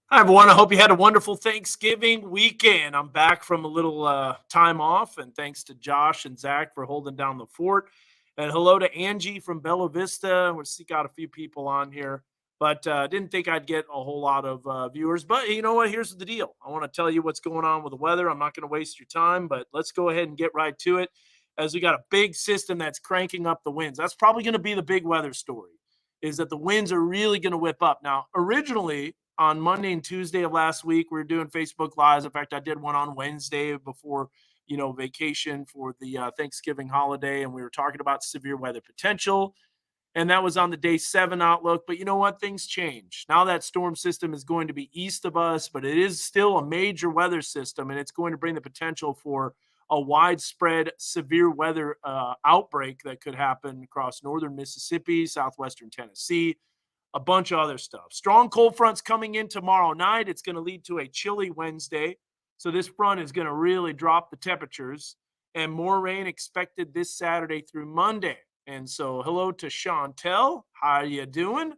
Hi, everyone. I hope you had a wonderful Thanksgiving weekend. I'm back from a little time off, and thanks to Josh and Zach for holding down the fort. And hello to Angie from Bella Vista. We got a few people on here, but didn't think I'd get a whole lot of viewers. But you know what? Here's the deal. I want to tell you what's going on with the weather. I'm not going to waste your time, but let's go ahead and get right to it. As we got a big system that's cranking up the winds. That's probably going to be the big weather story. Is that the winds are really going to whip up. Now, originally, on Monday and Tuesday of last week, we were doing Facebook Lives. In fact, I did one on Wednesday before, vacation for the Thanksgiving holiday, and we were talking about severe weather potential. And that was on the day 7 outlook. But you know what? Things change. Now that storm system is going to be east of us, but it is still a major weather system, and it's going to bring the potential for a widespread severe weather outbreak that could happen across northern Mississippi, southwestern Tennessee, a bunch of other stuff. Strong cold fronts coming in tomorrow night. It's going to lead to a chilly Wednesday. So this front is going to really drop the temperatures, and more rain expected this Saturday through Monday. And so hello to Chantel. How you doing?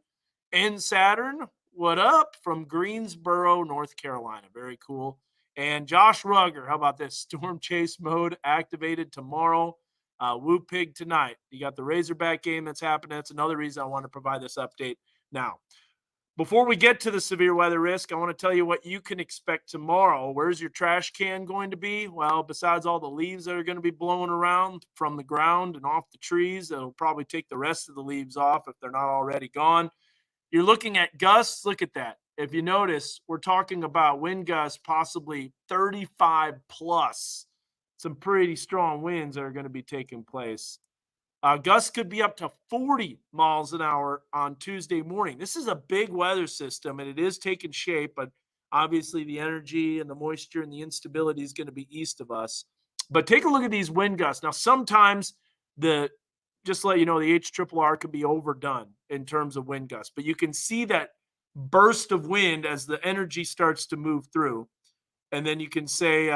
And Saturn, what up? From Greensboro, North Carolina. Very cool. And Josh Rugger, how about this? Storm chase mode activated tomorrow. Woo Pig tonight. You got the Razorback game that's happening. That's another reason I want to provide this update. Now, before we get to the severe weather risk, I want to tell you what you can expect tomorrow. Where's your trash can going to be? Well, besides all the leaves that are going to be blowing around from the ground and off the trees, it'll probably take the rest of the leaves off if they're not already gone. You're looking at gusts. Look at that. If you notice, we're talking about wind gusts possibly 35 plus. Some pretty strong winds that are going to be taking place. Gusts could be up to 40 miles an hour on Tuesday morning. This is a big weather system, and it is taking shape, but obviously the energy and the moisture and the instability is going to be east of us. But take a look at these wind gusts. Now, sometimes the just to let you know, the HRRR can be overdone in terms of wind gusts, but you can see that burst of wind as the energy starts to move through. And then you can say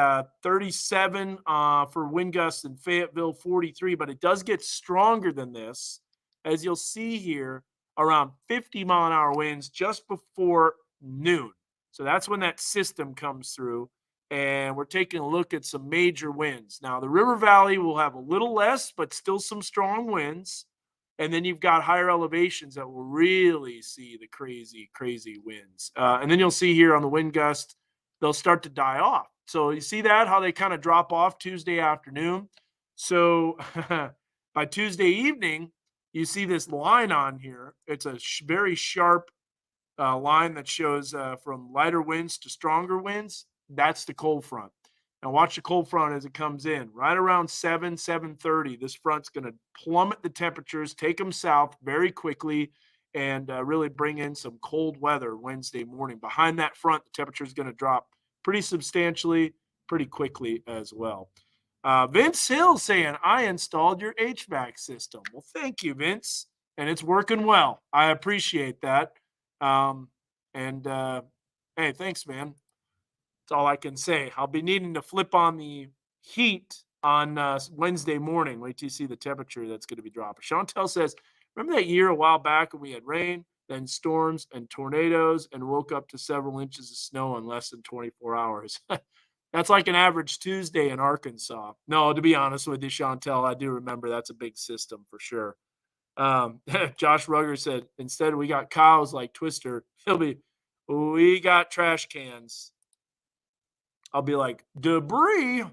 37 for wind gusts in Fayetteville, 43, but it does get stronger than this, as you'll see here, around 50-mile-an-hour winds just before noon. So that's when that system comes through, and we're taking a look at some major winds. Now, the River Valley will have a little less, but still some strong winds. And then you've got higher elevations that will really see the crazy, crazy winds. And then you'll see here on the wind gust, they'll start to die off. So you see that, how they kind of drop off Tuesday afternoon. So by Tuesday evening, you see this line on here. It's a very sharp line that shows from lighter winds to stronger winds. That's the cold front. Now watch the cold front as it comes in. Right around 7:30, this front's going to plummet the temperatures, take them south very quickly, and really bring in some cold weather Wednesday morning. Behind that front, the temperature is going to drop pretty substantially, pretty quickly as well. Vince Hill saying, I installed your HVAC system. Well, thank you, Vince. And it's working well. I appreciate that. And hey, thanks, man. That's all I can say. I'll be needing to flip on the heat on Wednesday morning. Wait till you see the temperature that's going to be dropping. Chantel says, remember that year a while back when we had rain, then storms and tornadoes, and woke up to several inches of snow in less than 24 hours? That's like an average Tuesday in Arkansas. No, to be honest with you, Chantel, I do remember that's a big system for sure. Josh Rugger said, instead we got cows like Twister. He'll be, we got trash cans. I'll be like, debris. All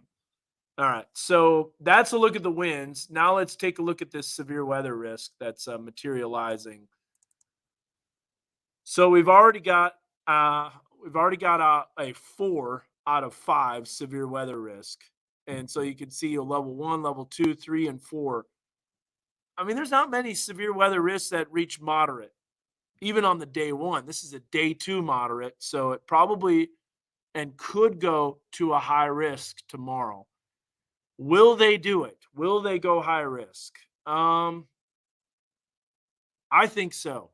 right, so that's a look at the winds. Now let's take a look at this severe weather risk that's materializing. So we've already got a 4 out of 5 severe weather risk, and so you can see a level 1, level 2, 3, and 4. I mean, there's not many severe weather risks that reach moderate, even on the day 1. This is a day 2 moderate, so it probably and could go to a high risk tomorrow. Will they do it? Will they go high risk? I think so.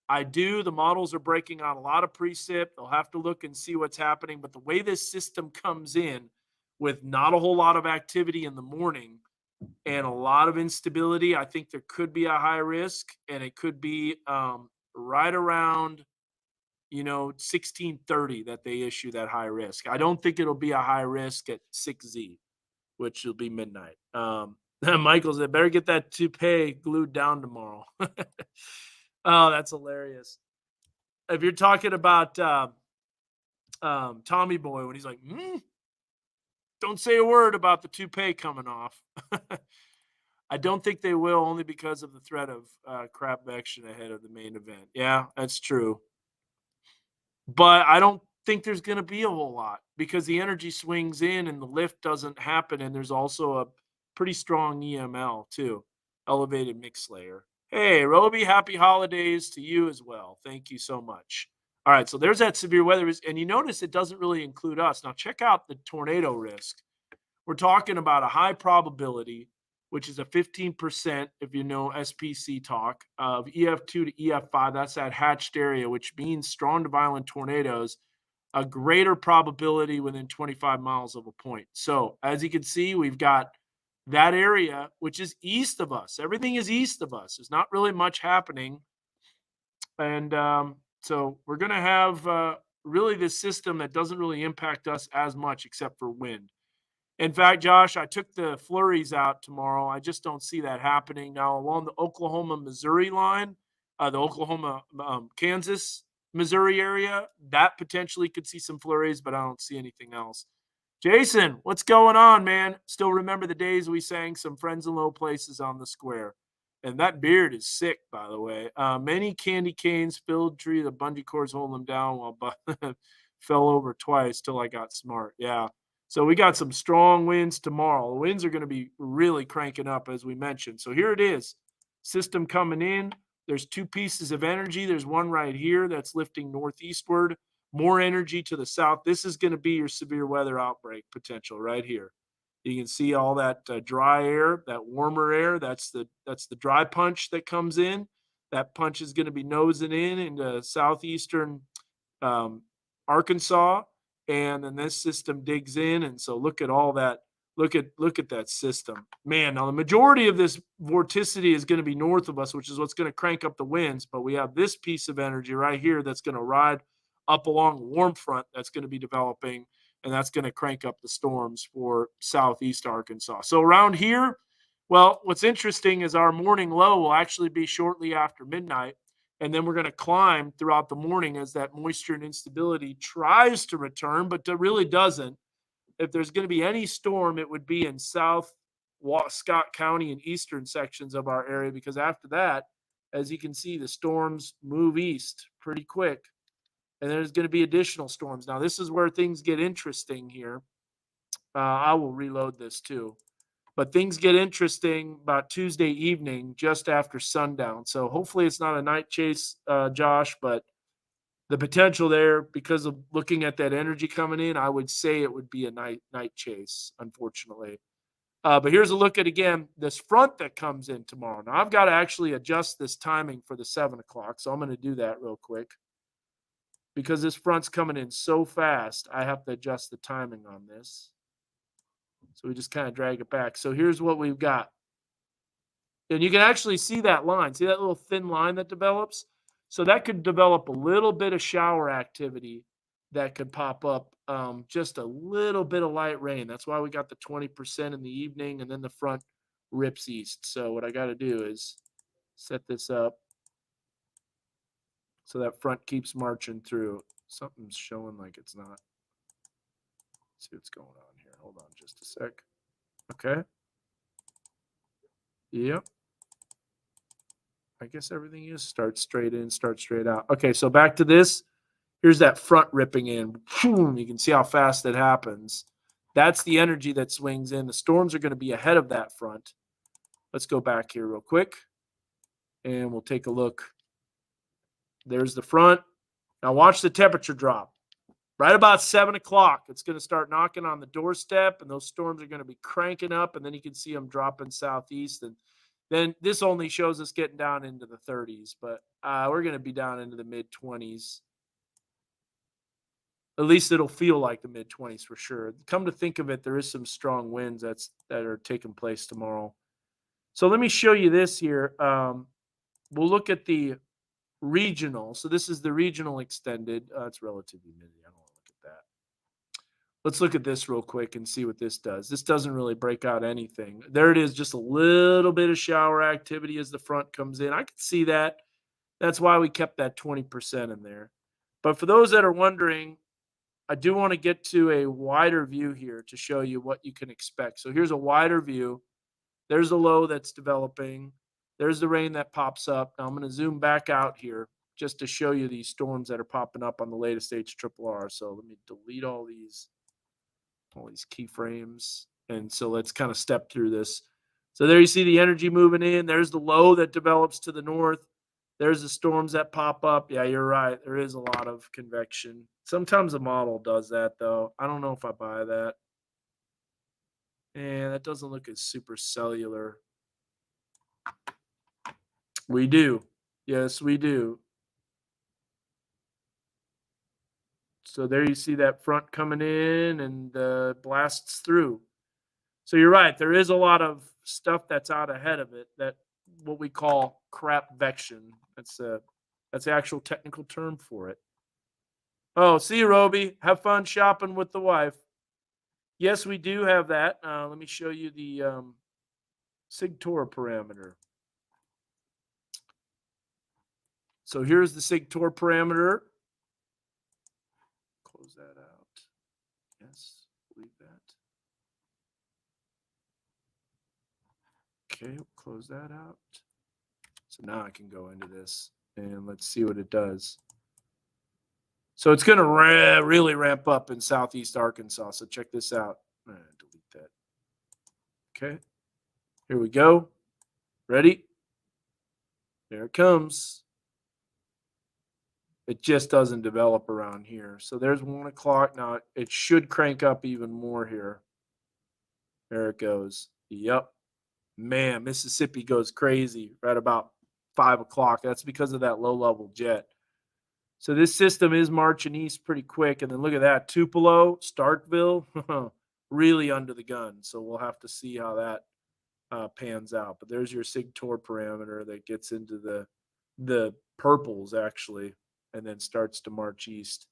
I do. The models are breaking out a lot of precip. They'll have to look and see what's happening. But the way this system comes in with not a whole lot of activity in the morning and a lot of instability, I think there could be a high risk, and it could be right around 16:30 that they issue that high risk. I don't think it'll be a high risk at 6Z, which will be midnight. Michael said, better get that toupee glued down tomorrow. Oh, that's hilarious. If you're talking about Tommy Boy, when he's like, don't say a word about the toupee coming off. I don't think they will, only because of the threat of crap action ahead of the main event. Yeah, that's true. But I don't think there's going to be a whole lot because the energy swings in and the lift doesn't happen. And there's also a pretty strong EML too, elevated mix layer. Hey, Roby, happy holidays to you as well. Thank you so much. All right, so there's that severe weather. And you notice it doesn't really include us. Now, check out the tornado risk. We're talking about a high probability, which is a 15%, if you know SPC talk, of EF2 to EF5. That's that hatched area, which means strong to violent tornadoes, a greater probability within 25 miles of a point. So as you can see, we've got that area, which is east of us. Everything is east of us. There's not really much happening. And so we're going to have really this system that doesn't really impact us as much except for wind. In fact, Josh, I took the flurries out tomorrow. I just don't see that happening now along the Oklahoma-Missouri line, the Oklahoma-Kansas, Missouri area. That potentially could see some flurries, but I don't see anything else. Jason, what's going on, man? Still remember the days we sang some Friends in Low Places on the square. And that beard is sick, by the way. Many candy canes filled tree. The bungee cords holding them down while fell over twice till I got smart. Yeah. So we got some strong winds tomorrow. The winds are going to be really cranking up, as we mentioned. So here it is. System coming in. There's two pieces of energy. There's one right here that's lifting northeastward. More energy to the south. This is going to be your severe weather outbreak potential right here. You can see all that dry air, that warmer air. That's the dry punch that comes in. That punch is going to be nosing in into southeastern Arkansas, and then this system digs in. And so look at all that. Look at that system, man. Now the majority of this vorticity is going to be north of us, which is what's going to crank up the winds. But we have this piece of energy right here that's going to ride up along the warm front that's going to be developing, and that's going to crank up the storms for southeast Arkansas. So around here, well, what's interesting is our morning low will actually be shortly after midnight. And then we're going to climb throughout the morning as that moisture and instability tries to return, but it really doesn't. If there's going to be any storm, it would be in South Scott County and eastern sections of our area, because after that, as you can see, the storms move east pretty quick. And there's going to be additional storms. Now, this is where things get interesting here. I will reload this too. But things get interesting about Tuesday evening, just after sundown. So hopefully it's not a night chase, Josh, but the potential there, because of looking at that energy coming in, I would say it would be a night chase, unfortunately. But here's a look at, again, this front that comes in tomorrow. Now, I've got to actually adjust this timing for the 7 o'clock, so I'm going to do that real quick. Because this front's coming in so fast, I have to adjust the timing on this. So we just kind of drag it back. So here's what we've got. And you can actually see that line. See that little thin line that develops? So that could develop a little bit of shower activity that could pop up, just a little bit of light rain. That's why we got the 20% in the evening, and then the front rips east. So what I got to do is set this up so that front keeps marching through. Something's showing like it's not. Let's see what's going on here. Hold on just a sec. Okay. Yep. I guess everything is start straight in, start straight out. Okay, so back to this. Here's that front ripping in. You can see how fast it happens. That's the energy that swings in. The storms are going to be ahead of that front. Let's go back here real quick, and we'll take a look. There's the front. Now watch the temperature drop. Right about 7 o'clock, it's going to start knocking on the doorstep, and those storms are going to be cranking up, and then you can see them dropping southeast. And then this only shows us getting down into the 30s, but we're going to be down into the mid-20s. At least it'll feel like the mid-20s for sure. Come to think of it, there is some strong winds that are taking place tomorrow. So let me show you this here. We'll look at the regional. So this is the regional extended. It's relative humidity. I don't want to look at that. Let's look at this real quick and see what this does. This doesn't really break out anything. There it is, just a little bit of shower activity as the front comes in. I can see that. That's why we kept that 20% in there. But for those that are wondering, I do want to get to a wider view here to show you what you can expect. So here's a wider view. There's the low that's developing. There's the rain that pops up. Now I'm going to zoom back out here just to show you these storms that are popping up on the latest HRRR. So let me delete all these keyframes. And so let's kind of step through this. So there you see the energy moving in. There's the low that develops to the north. There's the storms that pop up. Yeah, you're right. There is a lot of convection. Sometimes the model does that, though. I don't know if I buy that. And that doesn't look as super cellular. We do. Yes, we do. So there you see that front coming in and blasts through. So you're right. There is a lot of stuff that's out ahead of it, that what we call crapvection. That's the actual technical term for it. Oh, see you, Roby. Have fun shopping with the wife. Yes, we do have that. Let me show you the SIG-TOR parameter. So here's the SIG-TOR parameter. Close that out. Yes, leave that. Okay, close that out. So now I can go into this and let's see what it does. So it's going to really ramp up in southeast Arkansas. So check this out. Delete that. Okay, here we go. Ready? There it comes. It just doesn't develop around here. So there's 1 o'clock. Now it should crank up even more here. There it goes. Yep. Man, Mississippi goes crazy right about 5 o'clock. That's because of that low-level jet. So this system is marching east pretty quick. And then look at that. Tupelo, Starkville, really under the gun. So we'll have to see how that pans out. But there's your SIG-TOR parameter that gets into the purples, actually, and then starts to march east.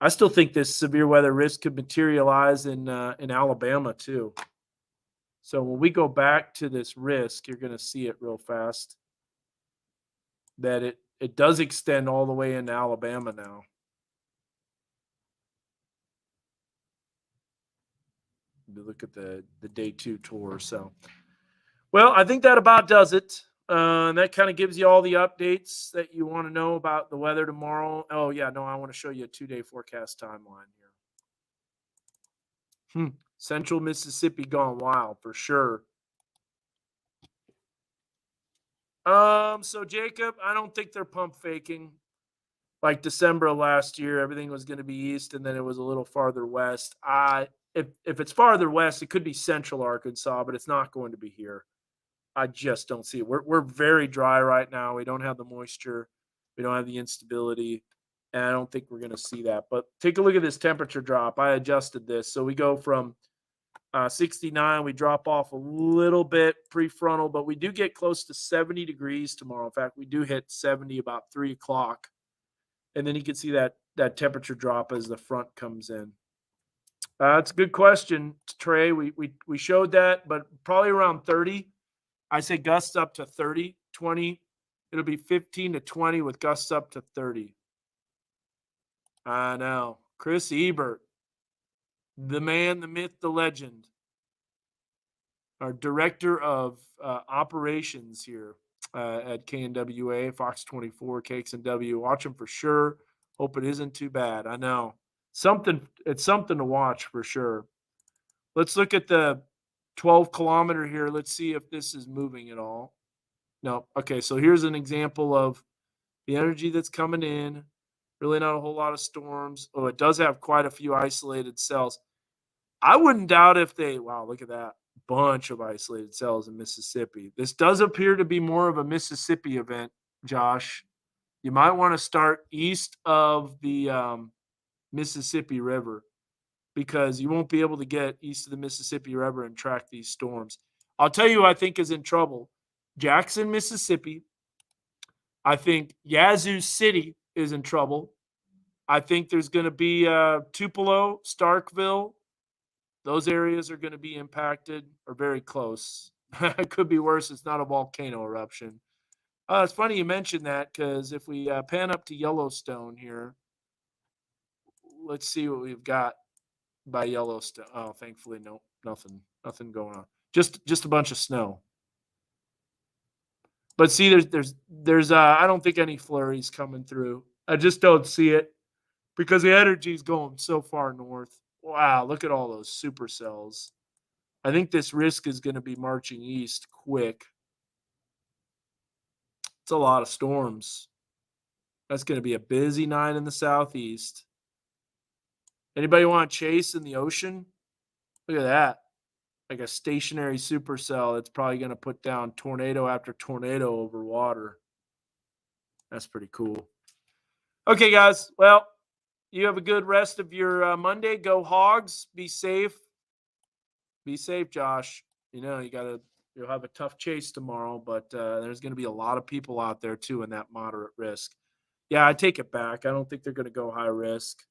I still think this severe weather risk could materialize in Alabama, too. So when we go back to this risk, you're going to see it real fast, that it does extend all the way into Alabama now. You look at the day 2 tour. So, well, I think that about does it. And that kind of gives you all the updates that you want to know about the weather tomorrow. Oh, yeah, no, I want to show you a 2-day forecast timeline here. Central Mississippi gone wild for sure. So Jacob, I don't think they're pump faking. Like December of last year, everything was going to be east, and then it was a little farther west. If it's farther west, it could be central Arkansas, but it's not going to be here. I just don't see it. We're very dry right now. We don't have the moisture. We don't have the instability. And I don't think we're going to see that. But take a look at this temperature drop. I adjusted this. So we go from 69. We drop off a little bit prefrontal, but we do get close to 70 degrees tomorrow. In fact, we do hit 70 about 3 o'clock. And then you can see that temperature drop as the front comes in. It's a good question, Trey. We showed that, but probably around 30. I say gusts up to 30, 20. It'll be 15 to 20 with gusts up to 30. I know. Chris Ebert, the man, the myth, the legend, our director of operations here at KNWA, Fox 24, KXNW. Watch him for sure. Hope it isn't too bad. I know. It's something to watch for sure. Let's look at the 12-kilometer here. Let's see if this is moving at all. No. Okay, so here's an example of the energy that's coming in. Really not a whole lot of storms. Oh, it does have quite a few isolated cells. I wouldn't doubt if wow, look at that. Bunch of isolated cells in Mississippi. This does appear to be more of a Mississippi event, Josh. You might want to start east of the Mississippi River, because you won't be able to get east of the Mississippi River and track these storms. I'll tell you who I think is in trouble. Jackson, Mississippi, I think Yazoo City is in trouble. I think there's going to be Tupelo, Starkville. Those areas are going to be impacted or very close. It could be worse. It's not a volcano eruption. It's funny you mentioned that because if we pan up to Yellowstone here, let's see what we've got by Yellowstone. Oh, thankfully, no, nothing going on. Just a bunch of snow. But see, there's I don't think any flurries coming through. I just don't see it because the energy's going so far north. Wow, look at all those supercells. I think this risk is going to be marching east quick. It's a lot of storms. That's going to be a busy night in the southeast. Anybody want to chase in the ocean? Look at that. Like a stationary supercell that's probably going to put down tornado after tornado over water. That's pretty cool. Okay, guys. Well, you have a good rest of your Monday. Go Hogs. Be safe. Be safe, Josh. You know, you'll have a tough chase tomorrow, but there's going to be a lot of people out there too in that moderate risk. Yeah, I take it back. I don't think they're going to go high risk.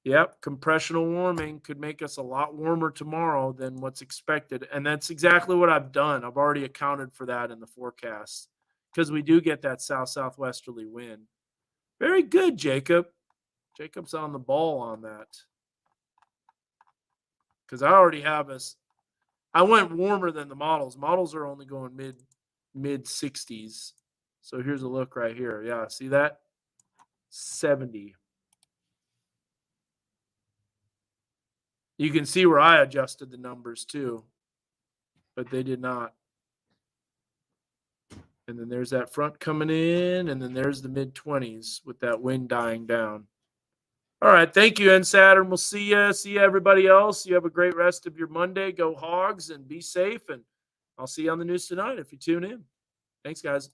Yep, compressional warming could make us a lot warmer tomorrow than what's expected. And that's exactly what I've done. I've already accounted for that in the forecast because we do get that south-southwesterly wind. Very good, Jacob. Jacob's on the ball on that. Because I already have us. I went warmer than the models. Models are only going mid 60s. So here's a look right here. Yeah, see that? 70. You can see where I adjusted the numbers too, but they did not. And then there's that front coming in, and then there's the mid 20s with that wind dying down. All right, thank you, Saturn. We'll see you. See you, everybody else. You have a great rest of your Monday. Go Hogs and be safe. And I'll see you on the news tonight if you tune in. Thanks, guys.